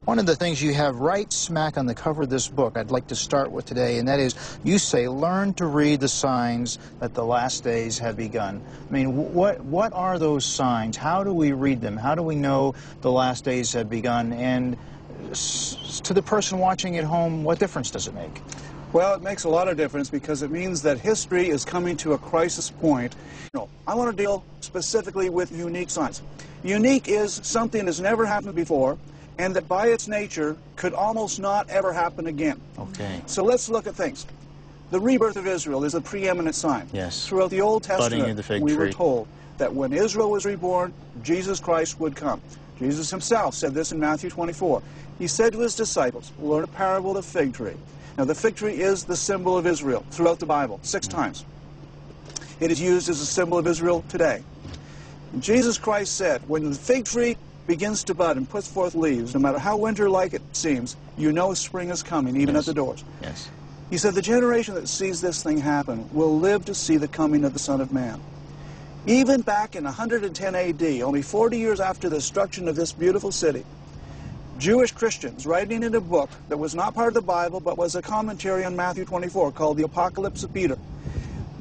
One of the things you have right smack on the cover of this book I'd like to start with today, and that is, you say, learn to read the signs that the last days have begun. I mean, what are those signs? How do we read them? How do we know the last days have begun? And to the person watching at home, what difference does it make? Well, it makes a lot of difference because it means that history is coming to a crisis point. I want to deal specifically with unique signs. Unique is something that's never happened before, and that by its nature could almost not ever happen again. Okay. So let's look at things. The rebirth of Israel is a preeminent sign. Yes. Throughout the Old Testament, Budding of the fig we were tree. told that when Israel was reborn, Jesus Christ would come. Jesus himself said this in Matthew 24. He said to his disciples, learn a parable of the fig tree. Now, the fig tree is the symbol of Israel throughout the Bible, 6 times. It is used as a symbol of Israel today. And Jesus Christ said, when the fig tree begins to bud and puts forth leaves, no matter how winter-like it seems, you know spring is coming, even at the doors. Yes. He said, the generation that sees this thing happen will live to see the coming of the Son of Man. Even back in 110 A.D., only 40 years after the destruction of this beautiful city, Jewish Christians writing in a book that was not part of the Bible, but was a commentary on Matthew 24, called the Apocalypse of Peter.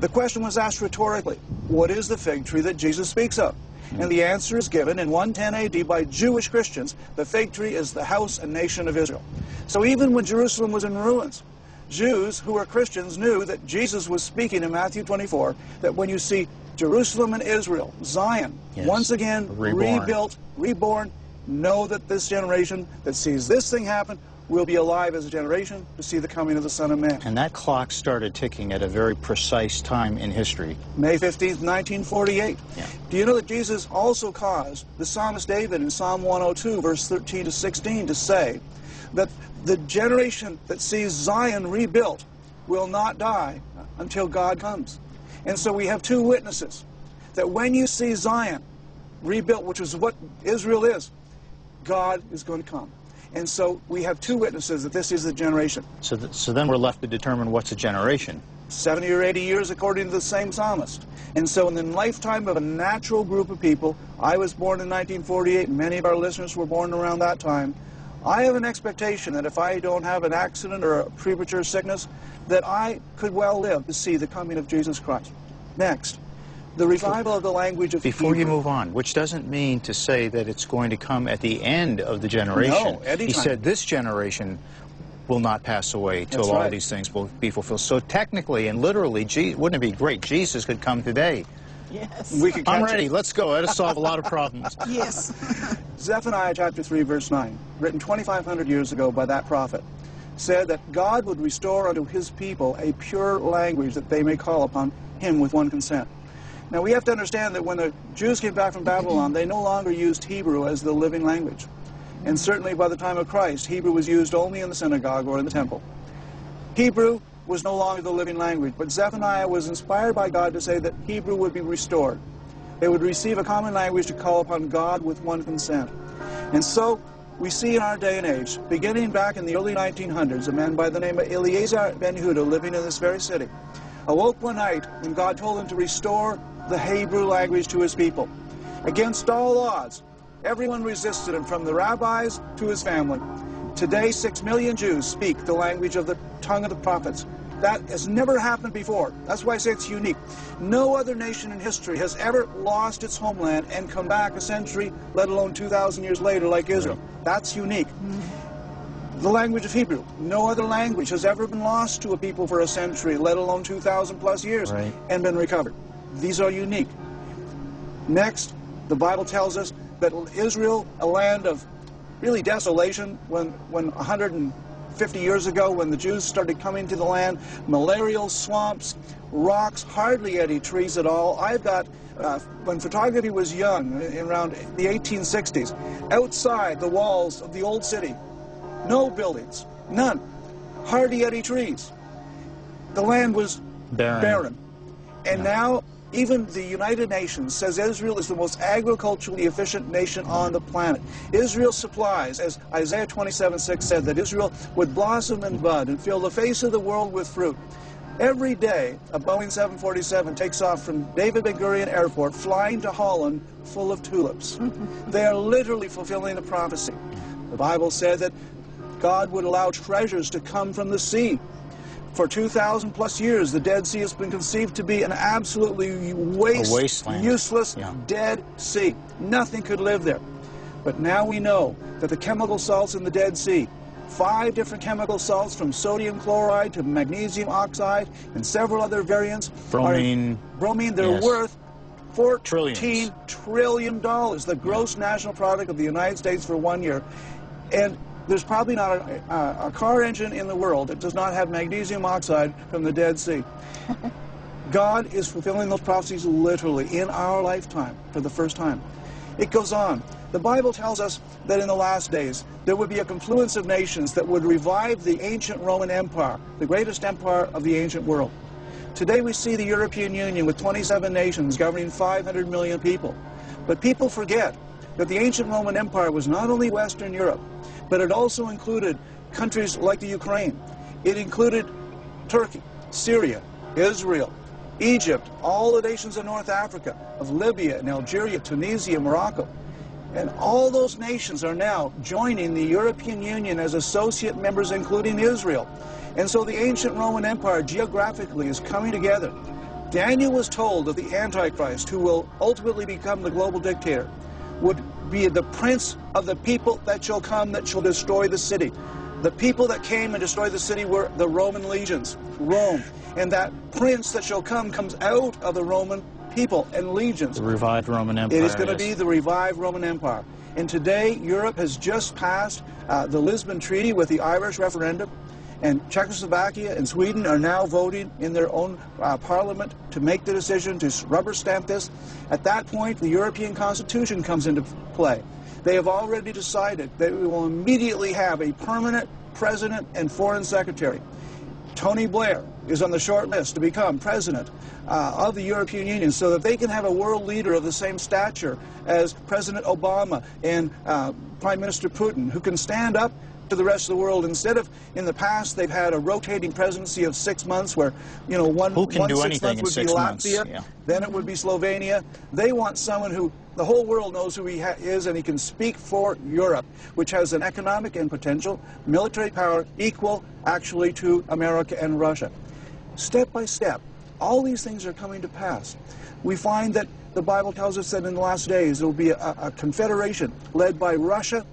The question was asked rhetorically, what is the fig tree that Jesus speaks of? And the answer is given in 110 A.D. by Jewish Christians. The fig tree is the house and nation of Israel. So even when Jerusalem was in ruins, Jews who were Christians knew that Jesus was speaking in Matthew 24, that when you see Jerusalem and Israel, Zion, once again rebuilt, reborn, know that this generation that sees this thing happen will be alive as a generation to see the coming of the Son of Man. And that clock started ticking at a very precise time in history. May 15th, 1948. Yeah. Do you know that Jesus also caused the psalmist David in Psalm 102, verse 13 to 16, to say that the generation that sees Zion rebuilt will not die until God comes. And so we have 2 witnesses that when you see Zion rebuilt, which is what Israel is, God is going to come. And so we have 2 witnesses that this is the generation. So then we're left to determine what's a generation. 70 or 80 years according to the same psalmist. And so in the lifetime of a natural group of people, I was born in 1948, and many of our listeners were born around that time, I have an expectation that if I don't have an accident or a premature sickness, that I could well live to see the coming of Jesus Christ. Next, the revival of the language of Before Hebrew. you move on, which doesn't mean to say that it's going to come at the end of the generation. No, anytime. He said this generation will not pass away till all these things will be fulfilled. So technically and literally, wouldn't it be great? Jesus could come today. Yes. We could I'm catch ready. it. Let's go. That'll solve a lot of problems. Yes. Zephaniah chapter 3, verse 9, written 2,500 years ago by that prophet, said that God would restore unto his people a pure language that they may call upon him with one consent. Now we have to understand that when the Jews came back from Babylon, they no longer used Hebrew as the living language. And certainly by the time of Christ, Hebrew was used only in the synagogue or in the temple. Hebrew was no longer the living language, but Zephaniah was inspired by God to say that Hebrew would be restored. They would receive a common language to call upon God with one consent. And so we see in our day and age, beginning back in the early 1900s, a man by the name of Eliezer Ben Yehuda, living in this very city, awoke one night when God told him to restore the Hebrew language to his people. Against all odds, everyone resisted him, from the rabbis to his family. Today, 6 million Jews speak the language of the tongue of the prophets. That has never happened before. That's why I say it's unique. No other nation in history has ever lost its homeland and come back a century, let alone 2,000 years later, like Israel. That's unique. The language of Hebrew. No other language has ever been lost to a people for a century, let alone 2,000 plus years, and been recovered. These are unique. Next, the Bible tells us that Israel, a land of really desolation, when 150 years ago, when the Jews started coming to the land, malarial swamps, rocks, hardly any trees at all. I've got, when photography was young, around the 1860s, outside the walls of the old city, no buildings, none, hardly any trees. The land was barren. And now, even the United Nations says Israel is the most agriculturally efficient nation on the planet. Israel supplies, as Isaiah 27:6 said, that Israel would blossom and bud and fill the face of the world with fruit. Every day, a Boeing 747 takes off from David Ben Gurion Airport, flying to Holland full of tulips. They are literally fulfilling the prophecy. The Bible said that God would allow treasures to come from the sea. For 2,000 plus years, the Dead Sea has been conceived to be an absolutely wasteland. Useless, dead sea. Nothing could live there. But now we know that the chemical salts in the Dead Sea, 5 different chemical salts from sodium chloride to magnesium oxide and several other variants. Bromine. They're worth $14 Trillions. trillion, the gross national product of the United States for 1 year. And there's probably not a car engine in the world that does not have magnesium oxide from the Dead Sea. God is fulfilling those prophecies literally in our lifetime for the first time. It goes on. The Bible tells us that in the last days there would be a confluence of nations that would revive the ancient Roman Empire, the greatest empire of the ancient world. Today we see the European Union with 27 nations governing 500 million people. But people forget that the ancient Roman Empire was not only Western Europe, but it also included countries like the Ukraine. It included Turkey, Syria, Israel, Egypt, all the nations of North Africa, of Libya and Algeria, Tunisia, Morocco. And all those nations are now joining the European Union as associate members, including Israel. And so the ancient Roman Empire geographically is coming together. Daniel was told that the Antichrist, who will ultimately become the global dictator, would be the prince of the people that shall come that shall destroy the city. The people that came and destroyed the city were the Roman legions, Rome. And that prince that shall come comes out of the Roman people and legions. The revived Roman Empire. It is going to be the revived Roman Empire. And today, Europe has just passed the Lisbon Treaty with the Irish referendum. And Czechoslovakia and Sweden are now voting in their own parliament to make the decision to rubber stamp this. At that point, the European Constitution comes into play. They have already decided that we will immediately have a permanent president and foreign secretary. Tony Blair is on the short list to become president of the European Union so that they can have a world leader of the same stature as President Obama and Prime Minister Putin, who can stand up to the rest of the world. Instead of, in the past, they've had a rotating presidency of 6 months where, you know, one 6 months would be Latvia, then it would be Slovenia. They want someone who the whole world knows who he is, and he can speak for Europe, which has an economic and potential military power equal, actually, to America and Russia. Step by step, all these things are coming to pass. We find that the Bible tells us that in the last days there will be a confederation led by Russia,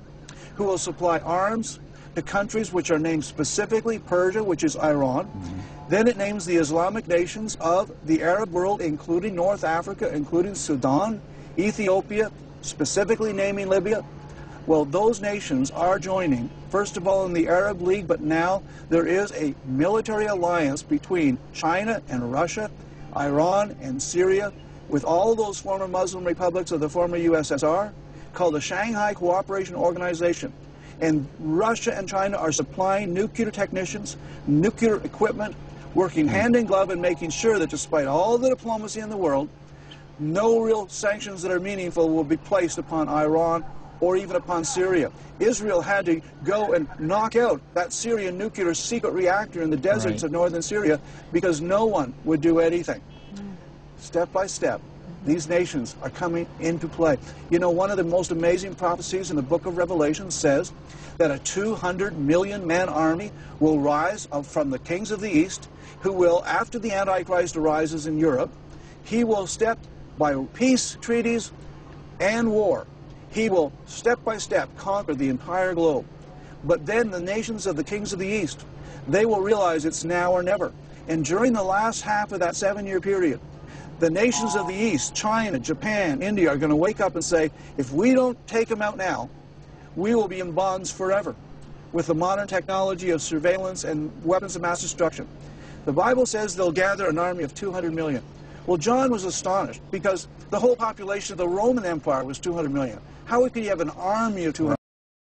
who will supply arms to countries which are named specifically Persia, which is Iran. Then it names the Islamic nations of the Arab world, including North Africa, including Sudan, Ethiopia, specifically naming Libya. Well, those nations are joining, first of all, in the Arab League, but now there is a military alliance between China and Russia, Iran and Syria, with all those former Muslim republics of the former USSR, called the Shanghai Cooperation Organization. And Russia and China are supplying nuclear technicians, nuclear equipment, working hand in glove and making sure that despite all the diplomacy in the world, no real sanctions that are meaningful will be placed upon Iran or even upon Syria. Israel had to go and knock out that Syrian nuclear secret reactor in the deserts of northern Syria because no one would do anything. Step by step, these nations are coming into play. You know, one of the most amazing prophecies in the book of Revelation says that a 200 million man army will rise up from the kings of the east, who will, after the Antichrist arises in Europe, he will step by peace treaties and war. He will step by step conquer the entire globe. But then the nations of the kings of the east, they will realize it's now or never. And during the last half of that 7-year period, the nations of the East, China, Japan, India, are going to wake up and say, if we don't take them out now, we will be in bonds forever with the modern technology of surveillance and weapons of mass destruction. The Bible says they'll gather an army of 200 million. Well, John was astonished because the whole population of the Roman Empire was 200 million. How could you have an army of 200 million?